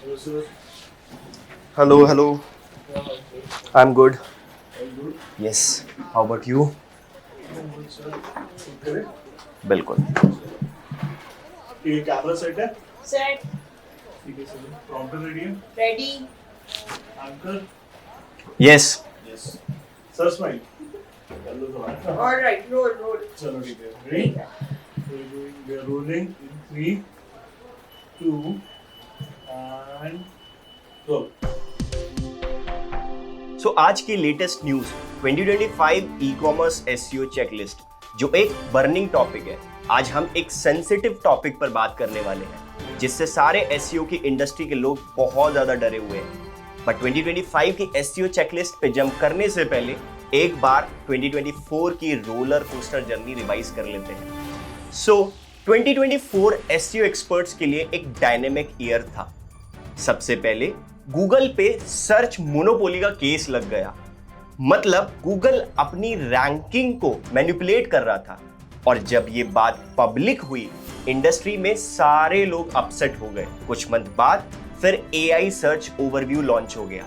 Hello, hello. I'm good. Yes. How about you? बिल्कुल. ये camera set है. Set. ठीक है सर. प्रॉम्प्टर रेडी है. Ready. Anchor. Yes. Yes. Sir smile. कर लो थोड़ा. All right. Roll. चलो ठीक है. Ready. We are rolling in 3, 2, and roll. So आज की latest news 2025 e-commerce SEO checklist, जो एक बर्निंग टॉपिक है. आज हम एक सेंसिटिव टॉपिक पर बात करने वाले हैं, जिससे सारे एसईओ की इंडस्ट्री के लोग बहुत ज्यादा डरे हुए हैं. बट 2025 की एसईओ चेकलिस्ट पे जंप करने से पहले एक बार 2024 की रोलर कोस्टर जर्नी रिवाइज कर लेते हैं. सो 2024 एसईओ एक्सपर्ट्स के लिए एक डायनेमिक ईयर था. सबसे पहले गूगल पे सर्च मोनोपोली का केस लग गया. मतलब गूगल अपनी रैंकिंग को मैनिपुलेट कर रहा था. और जब ये बात पब्लिक हुई, इंडस्ट्री में सारे लोग अपसेट हो गए. कुछ मंथ बाद फिर एआई सर्च ओवरव्यू लॉन्च हो गया.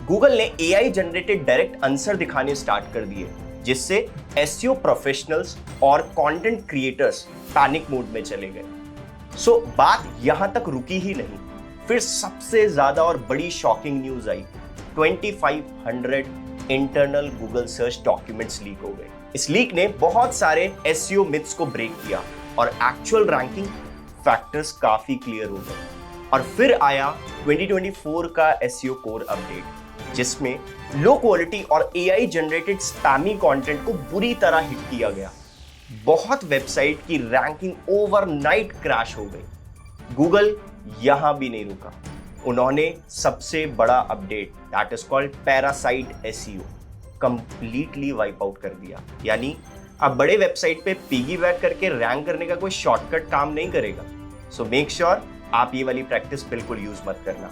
गूगल ने एआई जनरेटेड डायरेक्ट आंसर दिखाने स्टार्ट कर दिए, जिससे एसईओ प्रोफेशनल्स और कंटेंट क्रिएटर्स पैनिक मोड में चले गए. सो बात यहां तक रुकी ही नहीं. फिर सबसे ज्यादा और बड़ी शॉकिंग न्यूज आई. 2500 internal Google search documents leak हो गए. इस लीक ने बहुत सारे एसईओ मिथ्स को ब्रेक किया और एक्चुअल रैंकिंग फैक्टर्स काफी क्लियर हो गए. और फिर आया 2024 का एसईओ कोर अपडेट, जिसमें लो क्वालिटी और एआई जनरेटेड स्पैमी कंटेंट को बुरी तरह हिट किया गया. बहुत वेबसाइट की रैंकिंग ओवरनाइट क्रैश हो गई. गूगल यहां भी नहीं रुका. उन्होंने सबसे बड़ा update, that is called parasite SEO, completely wipe out कर दिया. यानी अब बड़े वेबसाइट पे पिगी बैक करके रैंक करने का कोई शॉर्टकट काम नहीं करेगा. सो मेक श्योर आप ये वाली प्रैक्टिस बिल्कुल यूज मत करना.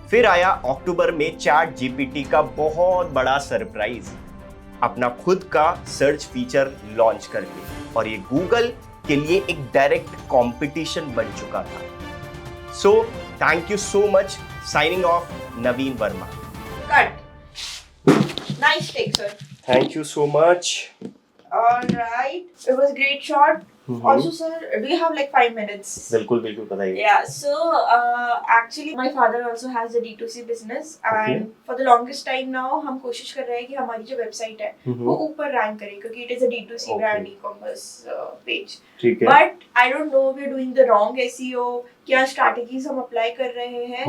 फिर आया अक्टूबर में चैट जीपीटी का बहुत बड़ा सरप्राइज, अपना खुद का सर्च फीचर लॉन्च करके. और ये गूगल के लिए एक डायरेक्ट कंपटीशन बन चुका था. So thank you so much. Signing off, Naveen Verma. Cut. Nice take, sir. Thank you so much. All right. It was great shot. Also, sir, do you have like 5 minutes? बिल्कुल बिल्कुल बताइए. Yeah, so actually my father also has a D2C business and for the longest time now हम कोशिश कर रहे हैं कि हमारी जो वेबसाइट है वो ऊपर रैंक करे, क्योंकि it is a D2C brand e-commerce page. ठीक है. But I don't know, we are doing the wrong SEO. क्या strategies हम apply कर रहे हैं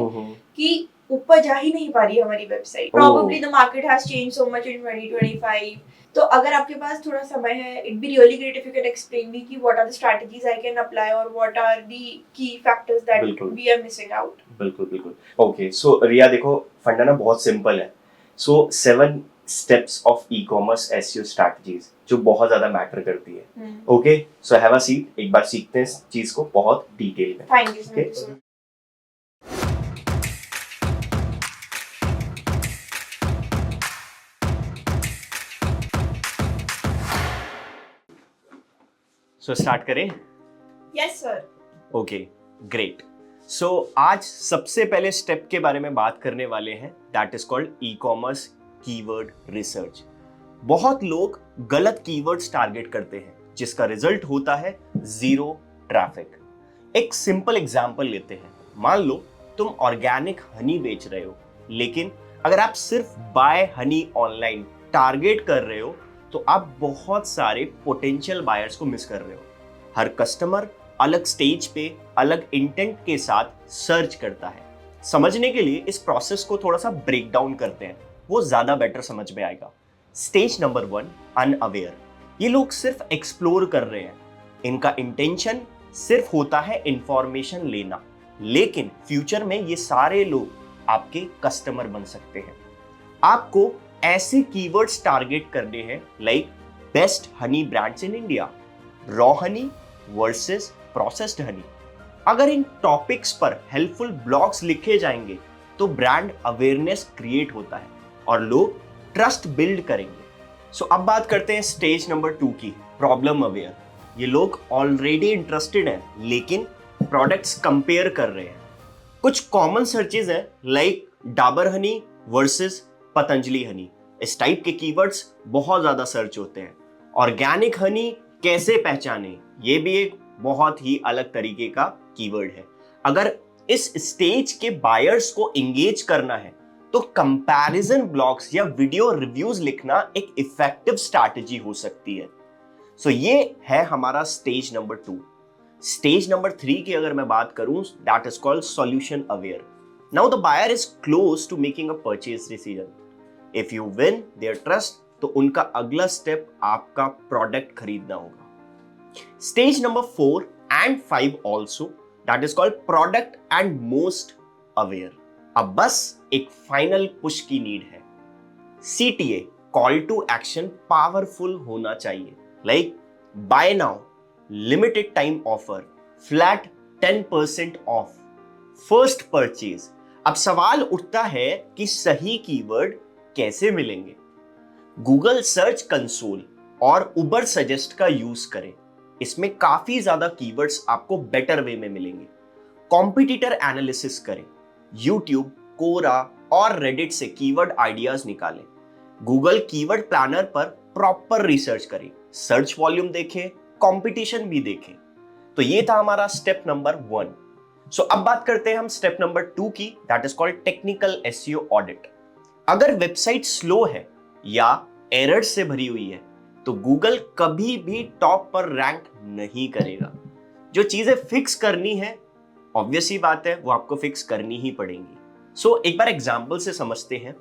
कि ऊपर जा ही नहीं पा रही हमारी website. Probably the market has changed so much in 2025. तो अगर आपके पास थोड़ा समय है, it'd be really great if you can explain me कि what are the strategies I can apply or what are the key factors that we are missing out. बिल्कुल. Okay, so Riya देखो, फंडा ना बहुत सिंपल है. So 7 steps of e-commerce SEO strategies जो बहुत ज्यादा मैटर करती है. Okay, so have a seat. एक बार सीखते हैं इस चीज को बहुत डिटेल में. Thank you, sir. So start करें. Yes, sir. Okay, great. So आज सबसे पहले स्टेप के बारे में बात करने वाले हैं, that is called e-commerce keyword research. बहुत लोग गलत कीवर्ड्स टारगेट करते हैं, जिसका रिजल्ट होता है जीरो ट्रैफिक. एक सिंपल एग्जांपल लेते हैं. मान लो तुम ऑर्गेनिक हनी बेच रहे हो, लेकिन अगर आप सिर्फ बाय हनी ऑनलाइन टारगेट कर रहे हो, तो आप बहुत सारे पोटेंशियल बायर्स को मिस कर रहे हो. हर कस्टमर अलग स्टेज पे अलग इंटेंट के साथ सर्च करता है. समझने के लिए इस प्रोसेस को थोड़ा सा ब्रेक डाउन करते हैं, वो ज्यादा बेटर समझ में आएगा. Stage number 1, unaware. ये लोग सिर्फ एक्सप्लोर कर रहे हैं. इनका इंटेंशन सिर्फ होता है इंफॉर्मेशन लेना, लेकिन फ्यूचर में ये सारे लोग आपके कस्टमर बन सकते हैं. आपको ऐसे कीवर्ड्स टारगेट करने हैं like best Honey brands in India, raw Honey versus processed Honey. अगर इन टॉपिक्स पर हेल्पफुल ब्लॉग्स लिखे जाएंगे तो ब्रांड अवेयरनेस क्रिएट होता है और लोग ट्रस्ट बिल्ड करेंगे. सो अब बात करते हैं स्टेज नंबर 2 की, प्रॉब्लम अवेयर. ये लोग ऑलरेडी इंटरेस्टेड हैं, लेकिन प्रोडक्ट्स कंपेयर कर रहे हैं. कुछ कॉमन सर्चेज हैं लाइक डाबर हनी वर्सेस पतंजलि हनी। इस टाइप के कीवर्ड्स बहुत ज्यादा सर्च होते हैं। ऑर्गेनिक हनी कैसे पहचाने, ये भी एक बहुत ही अलग तरीके का कीवर्ड है। अगर इस स्टेज के बायर्स को एंगेज करना है तो कंपैरिजन ब्लॉग्स या वीडियो रिव्यूज लिखना एक इफेक्टिव स्ट्रैटेजी हो सकती है। सो ये है हमारा स्टेज नंबर 2। स्टेज नंबर 3 की अगर मैं बात करूं, that is called solution aware. Now the buyer is close to making a purchase decision. If you win their trust, तो उनका अगला स्टेप आपका प्रोडक्ट खरीदना होगा। Stage number 4 and 5 also, that is called product and most aware. अब बस एक final push की नीड है। CTA, call to action, powerful होना चाहिए, like buy now, limited time offer, flat 10% off, first purchase. अब सवाल उठता है कि सही कीवर्ड कैसे मिलेंगे। गूगल सर्च कंसोल और उबर सजेस्ट का यूज करें, इसमें काफी ज्यादा कीवर्ड्स आपको बेटर वे में मिलेंगे। कॉम्पिटिटर एनालिसिस करें, यूट्यूब, कोरा और रेडिट से कीवर्ड आइडियाज निकालें। गूगल कीवर्ड प्लानर पर प्रॉपर रिसर्च करें, सर्च वॉल्यूम देखें, कंपटीशन भी देखें। तो ये था हमारा स्टेप नंबर 1। सो अब बात करते हैं हम स्टेप नंबर 2 की, that is called technical SEO audit. अगर वेबसाइट स्लो है या एरर से भरी हुई है तो गूगल कभी भी टॉप पर रैंक नहीं करेगा। जो चीजें फिक्स करनी है, ऑब्वियस ही बात है, वो आपको फिक्स करनी ही पड़ेंगी। सो एक बार एग्जांपल से समझते हैं।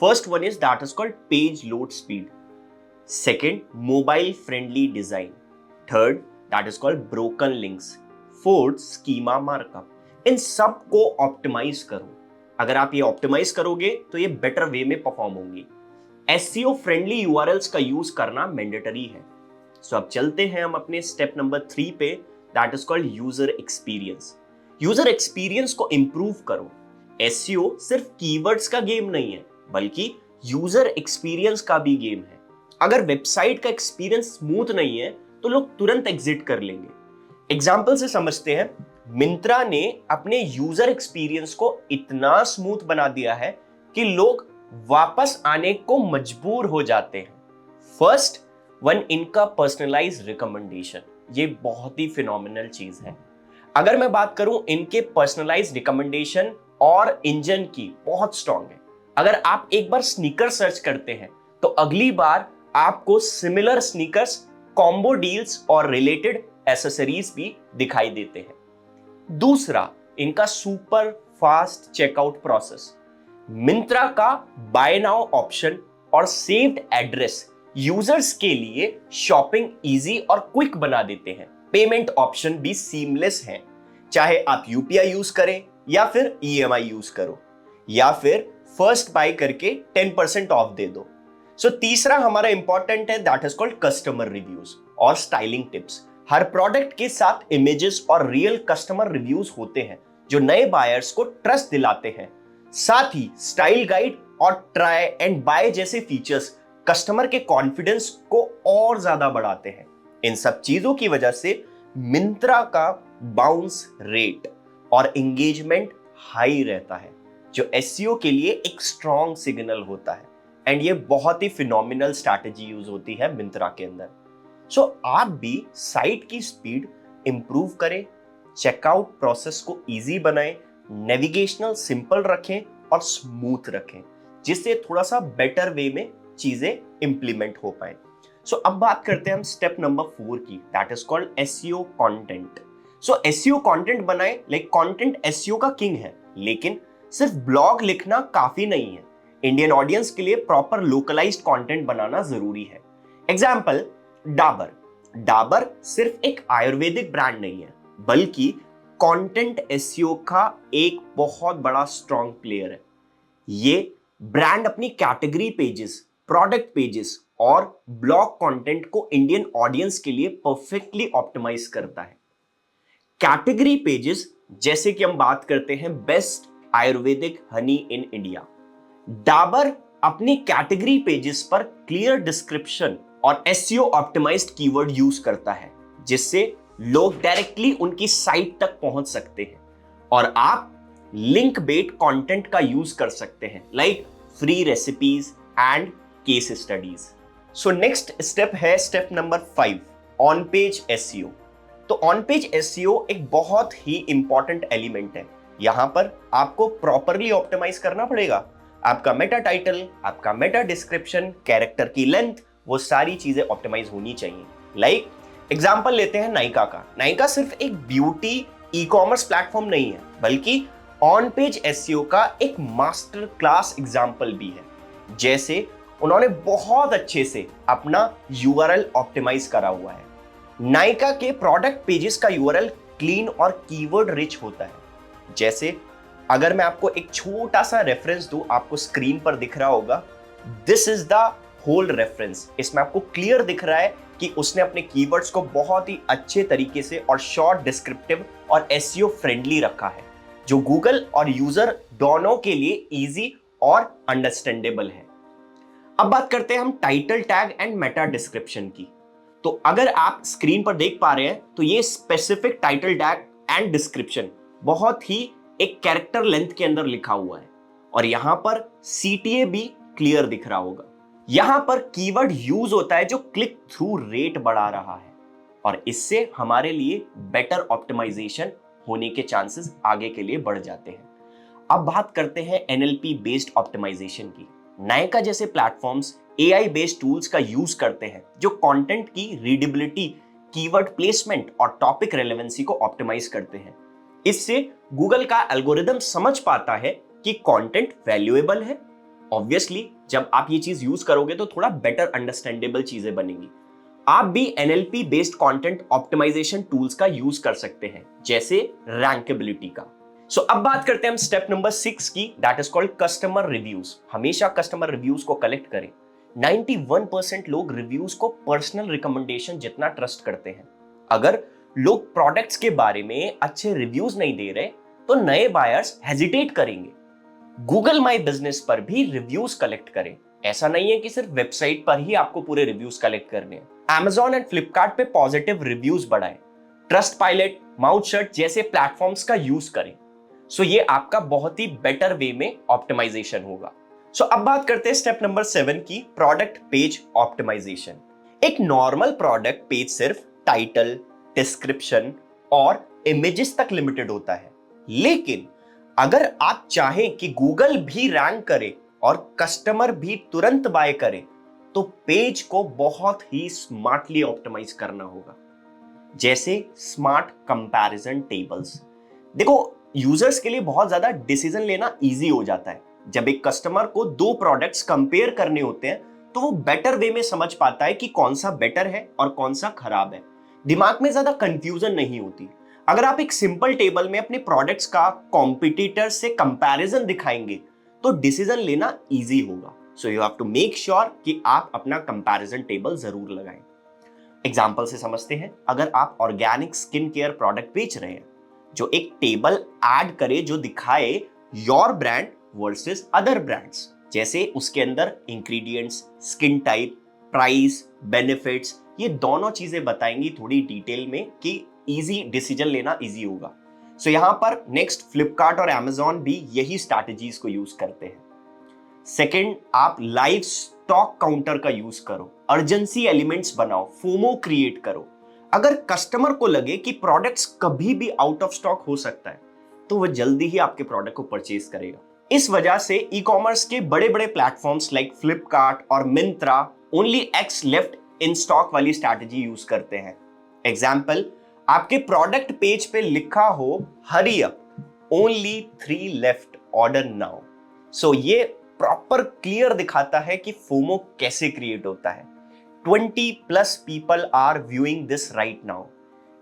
First one is that is called page load speed. Second, mobile friendly design. Third, that is called broken links. Fourth, schema markup. इन सब को ऑप्टिमाइज करो। अगर आप ये ऑप्टिमाइज करोगे तो ये बेटर वे में परफॉर्म होंगी। SEO फ्रेंडली URLs का यूज करना मैंडेटरी है। सो अब चलते हैं हम अपने स्टेप नंबर 3 पे, that is called user experience. User experience को इंप्रूव करो। SEO सिर्फ कीवर्ड्स का गेम नहीं है, बल्कि यूजर एक्सपीरियंस का भी गेम है। अगर वेबसाइट का एक्सपीरियंस स्मूथ नहीं है तो लोग तुरंत एग्जिट कर लेंगे। एग्जाम्पल से समझते हैं। मिंत्रा ने अपने यूजर एक्सपीरियंस को इतना स्मूथ बना दिया है कि लोग वापस आने को मजबूर हो जाते हैं। फर्स्ट वन, इनका पर्सनलाइज्ड रिकमेंडेशन। ये बहुत ही फिनोमिनल चीज है। अगर मैं बात करूं, इनके पर्सनलाइज्ड रिकमेंडेशन और इंजन की बहुत स्ट्रांग है। अगर आप एक बार स्नीकर सर्च करते हैं तो अगली बार आपको सिमिलर स्नीकर्स, कॉम्बो डील्स और रिलेटेड एसेसरीज भी दिखाई देते हैं। दूसरा, इनका super fast checkout process. Myntra का बाय नाउ ऑप्शन और सेव्ड एड्रेस यूजर्स के लिए शॉपिंग इजी और क्विक बना देते हैं। पेमेंट ऑप्शन भी सीमलेस हैं, चाहे आप UPI यूज करें या फिर EMI यूज करो, या फिर फर्स्ट बाय करके 10% ऑफ दे दो। सो तीसरा हमारा इंपॉर्टेंट है, that is called customer reviews और स्टाइलिंग टिप्स। हर प्रोडक्ट के साथ इमेजेस और रियल कस्टमर रिव्यूज होते हैं जो नए बायर्स को ट्रस्ट दिलाते हैं। साथ ही स्टाइल गाइड और ट्राई एंड बाय जैसे फीचर्स कस्टमर के कॉन्फिडेंस को और ज्यादा बढ़ाते हैं। इन सब चीजों की वजह से मिंत्रा का बाउंस रेट और एंगेजमेंट हाई रहता है, जो SEO के लिए एक स्ट्रॉन्ग सिग्नल होता है। एंड ये बहुत ही फिनोमिनल स्ट्रैटेजी यूज होती है मिंत्रा के अंदर। सो आप भी साइट की स्पीड इंप्रूव करें, चेकआउट प्रोसेस को इजी बनाएं, नेविगेशनल सिंपल रखें और स्मूथ रखें, जिससे थोड़ा सा बेटर वे में चीजें इंप्लीमेंट हो पाए। सो अब बात करते हैं हम स्टेप नंबर 4 की, that is called SEO content. So SEO content बनाए, लाइक कंटेंट SEO का किंग है, लेकिन सिर्फ ब्लॉग लिखना काफी नहीं है। इंडियन ऑडियंस के लिए प्रॉपर लोकलाइज्ड कंटेंट बनाना जरूरी है। एग्जांपल, डाबर सिर्फ एक आयुर्वेदिक ब्रांड नहीं है, बल्कि कंटेंट SEO का एक बहुत बड़ा स्ट्रॉन्ग प्लेयर है। ये ब्रांड अपनी कैटेगरी पेजेस, प्रोडक्ट पेजेस और ब्लॉग कंटेंट को इंडियन ऑडियंस के लिए परफेक्टली ऑप्टिमाइज करता है। कैटेगरी पेजेस, जैसे कि हम बात करते हैं best Ayurvedic Honey in India, Dabur अपनी कैटेगरी पेजेस पर क्लियर डिस्क्रिप्शन और SEO ऑप्टिमाइज्ड कीवर्ड यूज करता है, जिससे लोग डायरेक्टली उनकी साइट तक पहुंच सकते हैं। और आप लिंक बेट कंटेंट का यूज कर सकते हैं, like free recipes and case studies. So next step है step number 5, on page SEO. तो ऑन पेज एसईओ एक बहुत ही इंपॉर्टेंट एलिमेंट है। यहां पर आपको प्रॉपरली ऑप्टिमाइज करना पड़ेगा। आपका मेटा टाइटल, आपका मेटा डिस्क्रिप्शन, कैरेक्टर की लेंथ, वो सारी चीजें ऑप्टिमाइज होनी चाहिए। लाइक एग्जांपल लेते हैं नायका का। नायका सिर्फ एक ब्यूटी ई कॉमर्स प्लेटफॉर्म नहीं है, बल्कि ऑन पेज एसईओ का एक मास्टर क्लास एग्जांपल भी है। जैसे उन्होंने बहुत अच्छे से अपना यूआरएल ऑप्टिमाइज करा हुआ है। नायका के प्रोडक्ट पेजेस का यूआरएल क्लीन और कीवर्ड रिच होता है। जैसे अगर मैं आपको एक छोटा सा रेफरेंस दूं, आपको स्क्रीन पर दिख रहा होगा, this is the whole reference. इसमें आपको क्लियर दिख रहा है कि उसने अपने कीवर्ड्स को बहुत ही अच्छे तरीके से और शॉर्ट, डिस्क्रिप्टिव और एसईओ फ्रेंडली रखा है, जो गूगल और यूजर दोनों के लिए इजी और अंडरस्टैंडेबल है। अब बात करते हैं हम title tag and Meta description की। तो अगर आप स्क्रीन पर देख पा रहे हैं, तो ये specific title tag and description बहुत ही एक कैरेक्टर लेंथ के अंदर लिखा हुआ है, और यहां पर सीटीए भी क्लियर दिख रहा होगा। यहां पर कीवर्ड यूज होता है जो क्लिक थ्रू रेट बढ़ा रहा है, और इससे हमारे लिए बेटर ऑप्टिमाइजेशन होने के चांसेस आगे के लिए बढ़ जाते हैं। अब बात करते हैं एनएलपी बेस्ड ऑप्टिमाइजेशन की। नायका जैसे प्लेटफॉर्म्स एआई बेस्ड टूल्स का यूज करते हैं, जो कंटेंट की रीडेबिलिटी, कीवर्ड प्लेसमेंट और टॉपिक रेलेवेंसी को ऑप्टिमाइज करते हैं। इससे गूगल का एल्गोरिदम समझ पाता है कि कंटेंट वैल्यूएबल है। ऑब्वियसली जब आप ये चीज यूज करोगे तो थोड़ा बेटर अंडरस्टैंडेबल चीजें बनेंगी। आप भी NLP based content optimisation tools का यूज कर सकते हैं, जैसे रैंकेबिलिटी का। सो अब बात करते हैं हम स्टेप नंबर 6 की, that is called customer reviews. हमेशा कस्टमर रिव्यूज को कलेक्ट करें। 91% लोग रिव्यूज को पर्सनल रिकमेंडेशन जितना ट्रस्ट करते हैं। अगर लोग प्रोडक्ट्स के बारे में अच्छे रिव्यूज नहीं दे रहे, तो नए बायर्स हेजिटेट करेंगे। गूगल माई बिजनेस पर भी रिव्यूज कलेक्ट करें। ऐसा नहीं है कि सिर्फ वेबसाइट पर ही आपको पूरे रिव्यूज कलेक्ट करने हैं। Amazon एंड फ्लिपकार्ट पे पॉजिटिव रिव्यूज बढ़ाएं। ट्रस्ट पायलट, माउथशट जैसे प्लेटफॉर्म्स का यूज करें। सो ये आपका बहुत ही बेटर वे में ऑप्टिमाइजेशन होगा। सो अब बात करते हैं स्टेप नंबर 7 की, प्रोडक्ट पेज ऑप्टिमाइजेशन। एक नॉर्मल प्रोडक्ट पेज सिर्फ टाइटल, डिस्क्रिप्शन और इमेजेस तक लिमिटेड होता है, लेकिन अगर आप चाहें कि गूगल भी रैंक करे और कस्टमर भी तुरंत बाय करे, तो पेज को बहुत ही स्मार्टली ऑप्टिमाइज करना होगा। जैसे स्मार्ट कंपैरिजन टेबल्स। देखो, यूजर्स के लिए बहुत ज्यादा डिसीजन लेना इजी हो जाता है। जब एक कस्टमर को दो प्रोडक्ट्स कंपेयर करने होते हैं, तो वो बेटर वे में समझ पाता है कि कौन सा बेटर है और कौन सा खराब है। दिमाग में ज्यादा कंफ्यूजन नहीं होती। अगर आप एक सिंपल टेबल में अपने प्रोडक्ट्स का कॉम्पिटिटर से कंपैरिजन दिखाएंगे, तो डिसीजन लेना इजी होगा। So you have to make sure कि आप अपना कंपैरिजन टेबल जरूर लगाएं। एग्जाम्पल से समझते हैं। अगर आप ऑर्गेनिक स्किन केयर प्रोडक्ट बेच रहे हैं, जो एक टेबल ऐड करे जो दिखाए your brand versus other brands, जैसे उसके अंदर ingredients, skin type, price, benefits, ये दोनों चीजें बताएंगी थोड़ी डिटेल में कि इजी डिसीजन लेना इजी होगा। सो यहां पर नेक्स्ट फ्लिपकार्ट और Amazon भी यही स्ट्रैटेजीज को यूज करते हैं। सेकंड, आप लाइव स्टॉक काउंटर का यूज करो, अर्जेंसी एलिमेंट्स बनाओ, फोमो क्रिएट करो। अगर कस्टमर को लगे कि प्रोडक्ट्स कभी भी आउट ऑफ स्टॉक हो सकता है, तो वह जल्दी ही आपके प्रोडक्ट को परचेज करेगा। इस वजह से ई कॉमर्स के बड़े बड़े प्लेटफॉर्म्स लाइक फ्लिपकार्ट और Myntra only X left in stock वाली स्ट्रैटेजी यूज करते हैं। एग्जाम्पल, आपके प्रोडक्ट पेज पे लिखा हो hurry up, only 3 left, order now. So ये प्रॉपर क्लियर दिखाता है कि फोमो कैसे क्रिएट होता है। 20+ people are viewing this right now.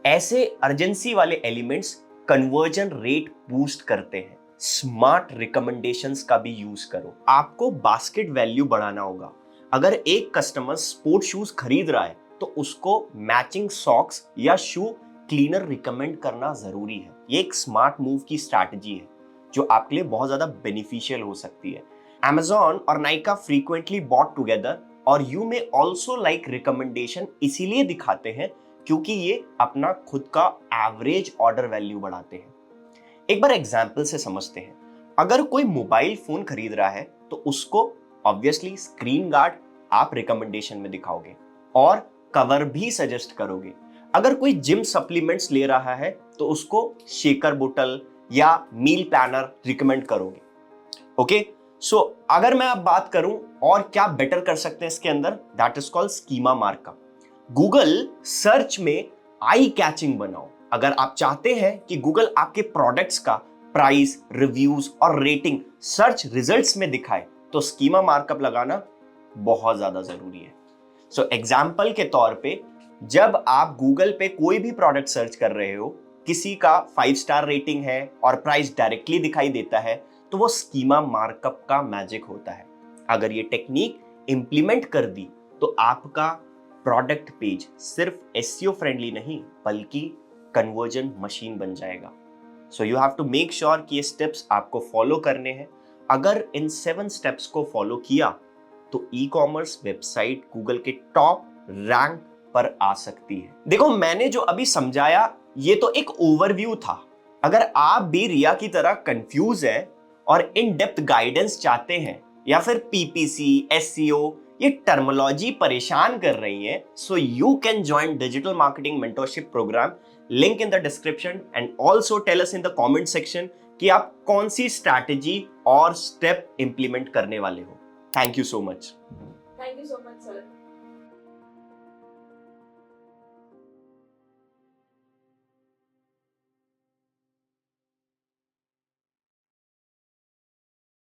ऐसे अर्जेंसी वाले एलिमेंट्स कन्वर्जन रेट बूस्ट करते हैं। स्मार्ट रिकमेंडेशंस का भी यूज करो। आपको बास्केट वैल्यू बढ़ाना होगा। अगर एक कस्टमर स्पोर्ट शूज खरीद रहा है, तो उसको मैचिंग सॉक्स या शू क्लीनर रिकमेंड करना जरूरी है। ये एक स्मार्ट मूव की स्ट्रैटेजी है जो आपके लिए बहुत ज्यादा बेनिफिशियल हो सकती है। Amazon और नाइका फ्रीक्वेंटली बॉट टुगेदर और यू में ऑल्सो लाइक रिकमेंडेशन इसीलिए दिखाते हैं क्योंकि ये अपना खुद का एवरेज ऑर्डर वैल्यू बढ़ाते हैं। एक बार एग्जाम्पल से समझते हैं। अगर कोई मोबाइल फोन खरीद रहा है तो उसको ऑब्वियसली स्क्रीन गार्ड आप रिकमेंडेशन में दिखाओगे और कवर भी सजेस्ट करोगे। अगर कोई जिम सप्लीमेंट्स ले रहा है तो उसको शेकर बोतल या मील प्लानर रिकमेंड करोगे। ओके, सो अगर मैं अब बात करूं और क्या बेटर कर सकते हैं इसके अंदर, that is called schema markup. Google search में आई कैचिंग बनाओ। अगर आप चाहते हैं कि गूगल आपके प्रोडक्ट्स का प्राइस, रिव्यूज और रेटिंग सर्च रिजल्ट्स में दिखाए तो स्कीमा मार्कअप लगाना बहुत ज्यादा जरूरी है। सो एग्जाम्पल के तौर पे जब आप गूगल पे कोई भी प्रोडक्ट सर्च कर रहे हो, किसी का 5 स्टार रेटिंग है और प्राइस डायरेक्टली दिखाई देता है, तो वो स्कीमा मार्कअप का मैजिक होता है। अगर ये टेक्निक इंप्लीमेंट कर दी तो आपका प्रोडक्ट पेज सिर्फ एसईओ फ्रेंडली नहीं बल्कि कन्वर्जन मशीन बन जाएगा। So you have to make sure कि ये स्टेप्स आपको फॉलो करने हैं। अगर इन 7 स्टेप्स को फॉलो किया तो ई कॉमर्स वेबसाइट गूगल के टॉप रैंक पर आ सकती है। देखो, मैंने जो अभी समझाया ये तो एक ओवरव्यू था। अगर आप भी रिया की तरह कंफ्यूज है और इन डेप्थ गाइडेंस चाहते हैं या फिर पीपीसी, एसईओ ये टर्मिनोलॉजी परेशान कर रही है, so you can join digital marketing mentorship programme, link in the description, and also tell us in the comment section कि आप कौन सी स्ट्रैटेजी और स्टेप इंप्लीमेंट करने वाले हो। Thank you so much. Thank you so much sir.